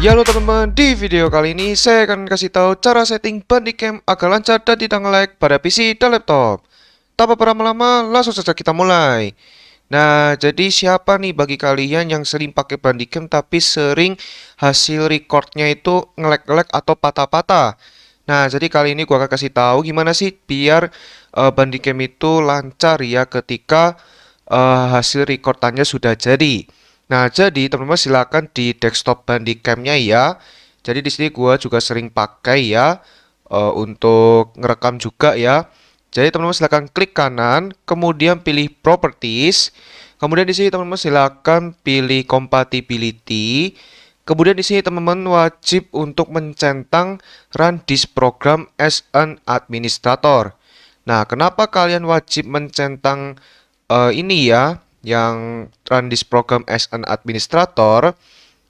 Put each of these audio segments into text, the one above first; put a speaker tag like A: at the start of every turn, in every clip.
A: Ya halo teman-teman, di video kali ini saya akan kasih tahu cara setting Bandicam agar lancar dan tidak nge-lag pada PC dan laptop. Tanpa berlama-lama, langsung saja kita mulai. Nah, jadi siapa nih bagi kalian yang sering pakai Bandicam tapi sering hasil recordnya itu nge-lag atau patah-patah? Nah, jadi kali ini gua akan kasih tahu gimana sih biar Bandicam itu lancar ya ketika hasil rekordannya sudah jadi. Nah, jadi teman-teman silakan di desktop Bandicam-nya ya. Jadi di sini gua juga sering pakai ya untuk ngerekam juga ya. Jadi teman-teman silakan klik kanan, kemudian pilih properties. Kemudian di sini teman-teman silakan pilih compatibility. Kemudian di sini teman-teman wajib untuk mencentang run this program as an administrator. Nah, kenapa kalian wajib mencentang ini ya, yang run this program as an administrator?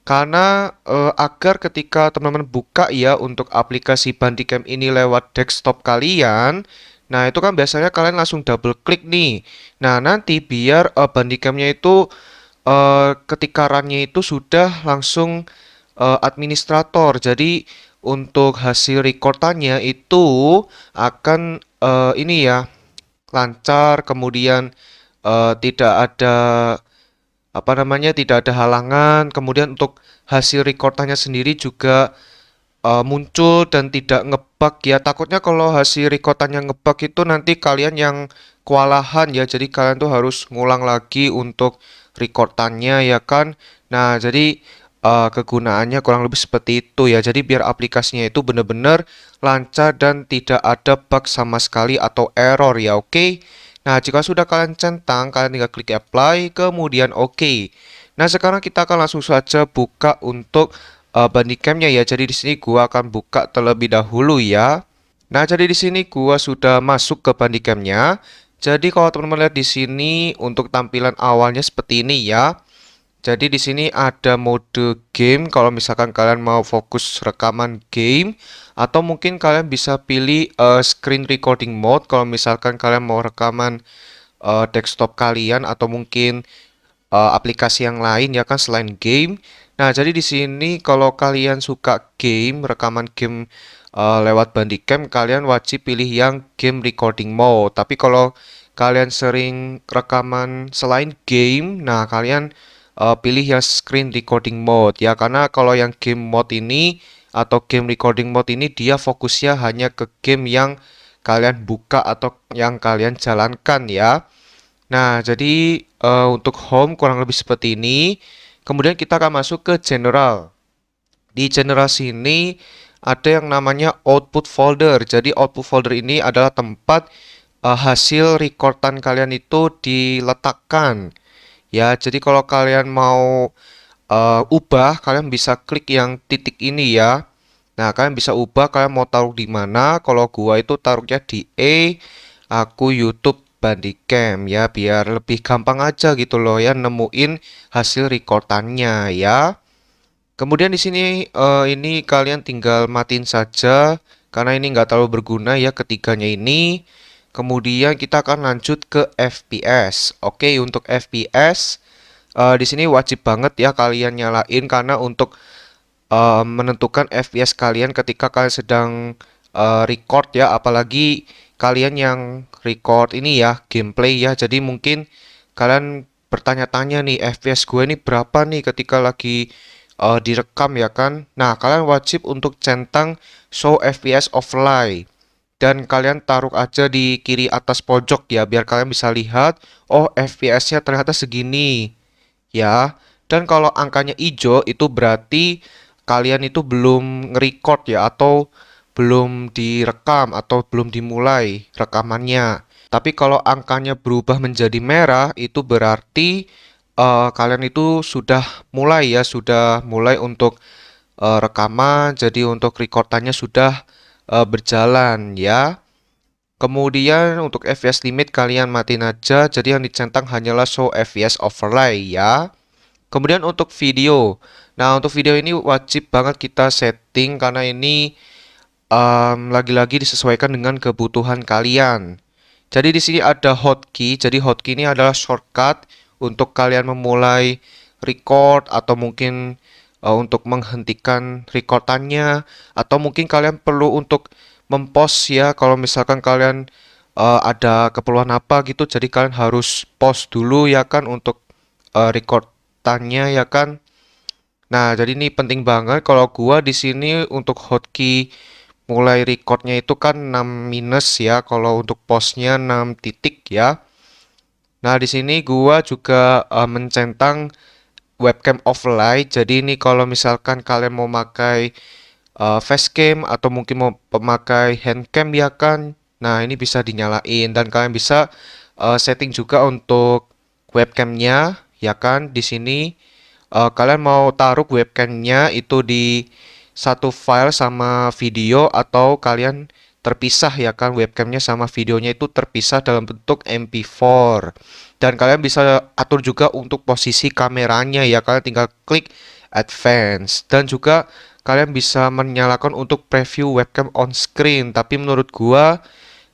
A: Karena agar ketika teman-teman buka ya untuk aplikasi Bandicam ini lewat desktop kalian, nah itu kan biasanya kalian langsung double klik nih. Nah nanti biar Bandicamnya itu ketika runnya itu sudah langsung administrator. Jadi untuk hasil rekordannya itu akan ini ya lancar, kemudian tidak ada apa namanya, tidak ada halangan, kemudian untuk hasil rekordannya sendiri juga muncul dan tidak ngebug ya. Takutnya kalau hasil rekordannya ngebug itu nanti kalian yang kewalahan ya, jadi kalian tuh harus ngulang lagi untuk rekordannya ya kan. Nah jadi kegunaannya kurang lebih seperti itu ya, jadi biar aplikasinya itu benar-benar lancar dan tidak ada bug sama sekali atau error ya, oke. Nah, jika sudah kalian centang, kalian tinggal klik apply, kemudian oke. Nah, sekarang kita akan langsung saja buka untuk Bandicam-nya ya. Jadi di sini gua akan buka terlebih dahulu ya. Nah, jadi di sini gua sudah masuk ke Bandicam-nya. Jadi kalau teman-teman lihat di sini untuk tampilan awalnya seperti ini ya. Jadi di sini ada mode game kalau misalkan kalian mau fokus rekaman game, atau mungkin kalian bisa pilih screen recording mode kalau misalkan kalian mau rekaman desktop kalian atau mungkin aplikasi yang lain ya kan selain game. Nah, jadi di sini kalau kalian suka game, rekaman game lewat Bandicam, kalian wajib pilih yang game recording mode. Tapi kalau kalian sering rekaman selain game, nah kalian pilih yang screen recording mode ya, karena kalau yang game mode ini atau game recording mode ini dia fokusnya hanya ke game yang kalian buka atau yang kalian jalankan ya. Nah, jadi untuk home kurang lebih seperti ini. Kemudian kita akan masuk ke general. Di general sini ada yang namanya output folder. Jadi output folder ini adalah tempat hasil rekordan kalian itu diletakkan. Ya, jadi kalau kalian mau ubah, kalian bisa klik yang titik ini ya. Nah, kalian bisa ubah kalian mau taruh di mana. Kalau gua itu taruhnya di aku YouTube Bandicam ya, biar lebih gampang aja gitu loh ya nemuin hasil rekordannya ya. Kemudian di sini ini kalian tinggal matiin saja karena ini nggak terlalu berguna ya ketiganya ini. Kemudian kita akan lanjut ke FPS. Oke, untuk FPS di sini wajib banget ya kalian nyalain, karena untuk menentukan FPS kalian ketika kalian sedang record ya, apalagi kalian yang record ini ya gameplay ya. Jadi mungkin kalian bertanya-tanya nih, FPS gue ini berapa nih ketika lagi direkam ya kan. Nah, kalian wajib untuk centang show FPS offline dan kalian taruh aja di kiri atas pojok ya, biar kalian bisa lihat oh FPS-nya ternyata segini ya. Dan kalau angkanya hijau itu berarti kalian itu belum nge-record ya, atau belum direkam atau belum dimulai rekamannya. Tapi kalau angkanya berubah menjadi merah itu berarti kalian itu sudah mulai ya, sudah mulai untuk rekaman. Jadi untuk rekordannya sudah berjalan ya. Kemudian untuk FPS limit kalian matiin aja, jadi yang dicentang hanyalah show FPS overlay ya. Kemudian untuk video, nah untuk video ini wajib banget kita setting karena ini lagi-lagi disesuaikan dengan kebutuhan kalian. Jadi di sini ada hotkey, jadi hotkey ini adalah shortcut untuk kalian memulai record atau mungkin untuk menghentikan recordannya, atau mungkin kalian perlu untuk mempost ya kalau misalkan kalian ada keperluan apa gitu, jadi kalian harus post dulu ya kan untuk recordannya ya kan. Nah, jadi ini penting banget kalau gua di sini untuk hotkey mulai recordnya itu kan 6 minus ya, kalau untuk postnya 6 titik ya. Nah, di sini gua juga mencentang webcam offline. Jadi ini kalau misalkan kalian mau pakai facecam atau mungkin mau memakai handcam ya kan. Nah, ini bisa dinyalain dan kalian bisa setting juga untuk webcamnya ya kan. Di sini kalian mau taruh webcamnya itu di satu file sama video atau kalian terpisah ya kan, webcamnya sama videonya itu terpisah dalam bentuk MP4. Dan kalian bisa atur juga untuk posisi kameranya ya, kalian tinggal klik advance. Dan juga kalian bisa menyalakan untuk preview webcam on screen. Tapi menurut gua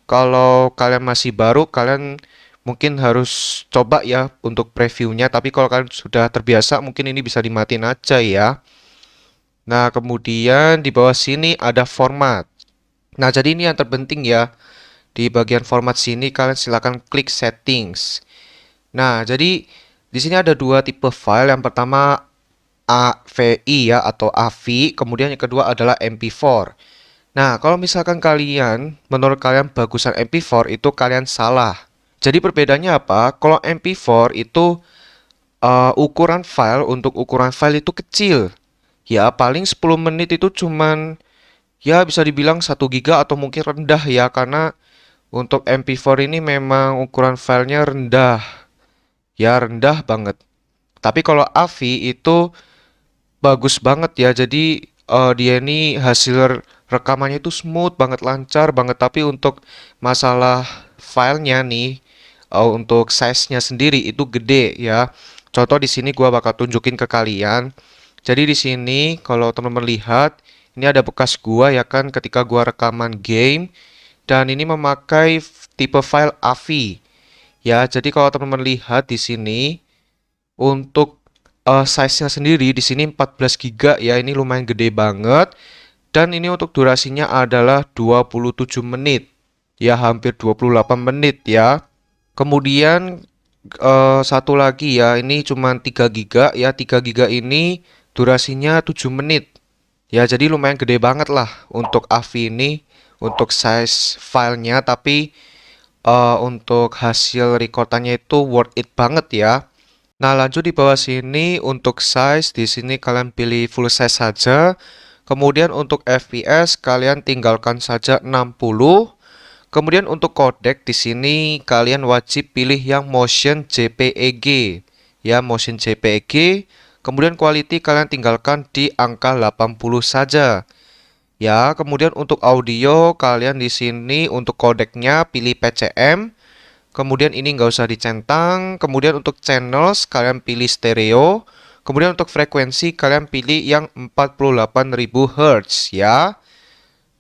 A: kalau kalian masih baru, kalian mungkin harus coba ya untuk previewnya. Tapi kalau kalian sudah terbiasa, mungkin ini bisa dimatiin aja ya. Nah, kemudian di bawah sini ada format. Nah, jadi ini yang terpenting ya. Di bagian format sini kalian silakan klik settings. Nah, jadi di sini ada dua tipe file. Yang pertama AVI ya atau AVI, kemudian yang kedua adalah MP4. Nah, kalau misalkan menurut kalian bagusan MP4 itu kalian salah. Jadi perbedaannya apa? Kalau MP4 itu ukuran file, untuk ukuran file itu kecil. Ya, paling 10 menit itu cuman ya bisa dibilang 1 GB atau mungkin rendah ya, karena untuk MP4 ini memang ukuran filenya rendah. Ya, rendah banget. Tapi kalau AVI itu bagus banget ya. Jadi dia ini hasil rekamannya itu smooth banget, lancar banget. Tapi untuk masalah filenya nih, untuk size-nya sendiri itu gede ya. Contoh di sini gua bakal tunjukin ke kalian. Jadi di sini kalau teman-teman lihat, ini ada bekas gua ya kan ketika gua rekaman game dan ini memakai tipe file AVI. Ya, jadi kalau teman-teman lihat di sini untuk size-nya sendiri di sini 14 GB ya, ini lumayan gede banget. Dan ini untuk durasinya adalah 27 menit. Ya, hampir 28 menit ya. Kemudian satu lagi ya, ini cuma 3 GB ya. 3 GB ini durasinya 7 menit. Ya, jadi lumayan gede banget lah untuk AVI ini untuk size filenya, tapi untuk hasil recordannya itu worth it banget ya. Nah, lanjut di bawah sini untuk size, di sini kalian pilih full size saja. Kemudian untuk FPS kalian tinggalkan saja 60. Kemudian untuk codec di sini kalian wajib pilih yang motion JPEG. Ya, motion JPEG. Kemudian quality kalian tinggalkan di angka 80 saja. Ya, kemudian untuk audio kalian di sini untuk codecnya pilih PCM. Kemudian ini nggak usah dicentang. Kemudian untuk channels kalian pilih stereo. Kemudian untuk frekuensi kalian pilih yang 48.000 Hz ya.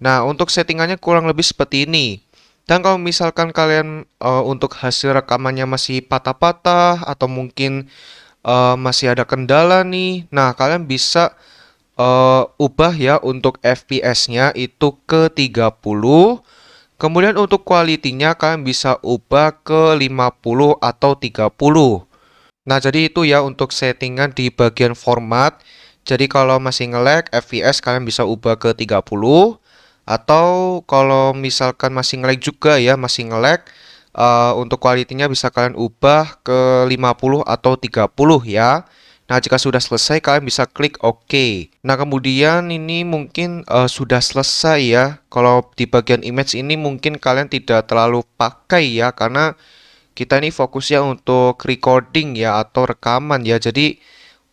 A: Nah, untuk settingannya kurang lebih seperti ini. Dan kalau misalkan kalian untuk hasil rekamannya masih patah-patah atau mungkin masih ada kendala nih, nah kalian bisa ubah ya untuk FPS-nya itu ke 30. Kemudian untuk quality-nya kalian bisa ubah ke 50 atau 30. Nah, jadi itu ya untuk settingan di bagian format. Jadi kalau masih nge-lag FPS kalian bisa ubah ke 30. Atau kalau misalkan masih nge-lag juga ya, masih nge-lag, untuk quality-nya bisa kalian ubah ke 50 atau 30 ya. Nah, jika sudah selesai, kalian bisa klik OK. Nah, kemudian ini mungkin sudah selesai ya. Kalau di bagian image ini mungkin kalian tidak terlalu pakai ya, karena kita ini fokusnya untuk recording ya, atau rekaman ya. Jadi,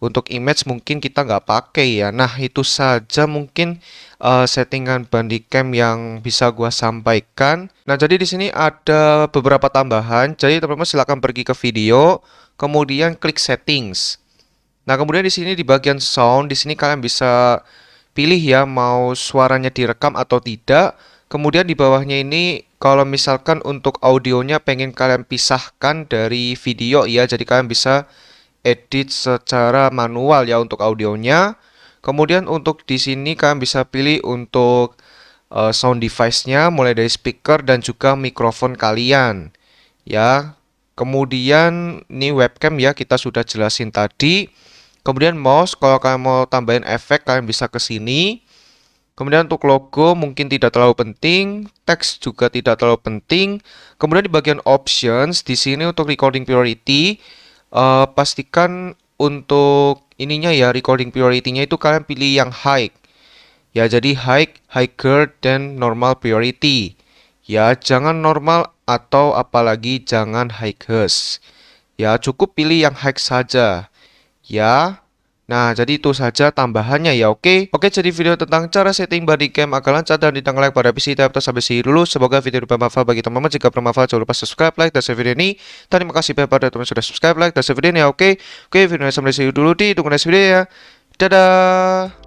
A: untuk image mungkin kita nggak pakai ya. Nah, itu saja mungkin settingan Bandicam yang bisa gua sampaikan. Nah, jadi di sini ada beberapa tambahan. Jadi, teman-teman silahkan pergi ke video, kemudian klik settings. Nah, kemudian di sini di bagian sound, di sini kalian bisa pilih ya mau suaranya direkam atau tidak. Kemudian di bawahnya ini kalau misalkan untuk audionya pengen kalian pisahkan dari video ya, jadi kalian bisa edit secara manual ya untuk audionya. Kemudian untuk di sini kalian bisa pilih untuk sound device-nya mulai dari speaker dan juga mikrofon kalian. Ya. Kemudian ini webcam ya, kita sudah jelasin tadi. Kemudian mouse, kalau kalian mau tambahin efek kalian bisa ke sini. Kemudian untuk logo mungkin tidak terlalu penting, teks juga tidak terlalu penting. Kemudian di bagian options di sini untuk recording priority, pastikan untuk ininya ya, recording priority-nya itu kalian pilih yang high. Ya, jadi high, higher, dan normal priority. Ya, jangan normal atau apalagi jangan highest. Ya, cukup pilih yang high saja. Ya. Nah, jadi itu saja tambahannya ya, oke? Oke, jadi video tentang cara setting body cam agar lancar dan ditangani pada PC laptop sampai sini dulu. Semoga video ini bermanfaat bagi teman-teman. Jika bermanfaat, jangan lupa subscribe, like, dan share video ini. Terima kasih banyak pada teman-teman sudah subscribe, like, dan share video ini ya, oke? Oke, video ini sampai sini dulu, ditunggu next video ya. Dadah!